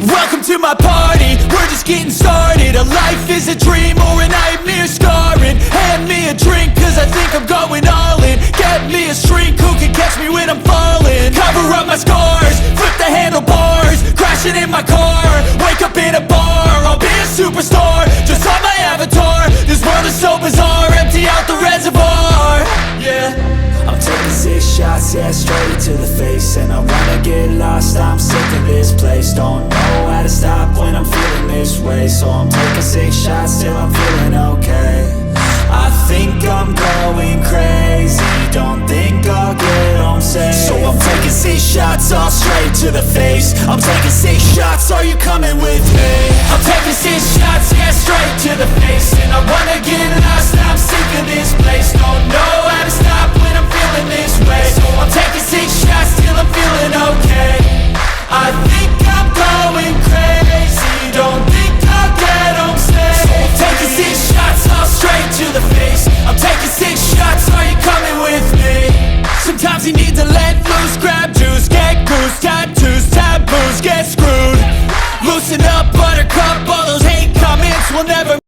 Welcome to my party, we're just getting started. A life is a dream or a nightmare scarring. Hand me a drink cause I think I'm going all in. Get me a shrink who can catch me when I'm falling. Cover up my scars, flip the handlebars. Crashing in my car, wake up in a bar. I'll be a superstar, just on my avatar. This world is so bizarre, empty out the reservoir. Yeah, I'm taking 6 shots, yeah, straight to the face. And I wanna get lost, I'm sick of this place. Don't know how to stop when I'm feeling this way. So I'm taking 6 shots till I'm feeling okay. I think I'm going crazy, don't think I'll get home safe. So I'm taking 6 shots, all straight to the face. I'm taking 6 shots, are you coming with me? I'm taking 6 shots, yeah, straight to the face. And I wanna get lost, I'm sick of this place. Don't know how to stop when I'm feeling this way. So I'm taking 6 shots till I'm feeling okay. I think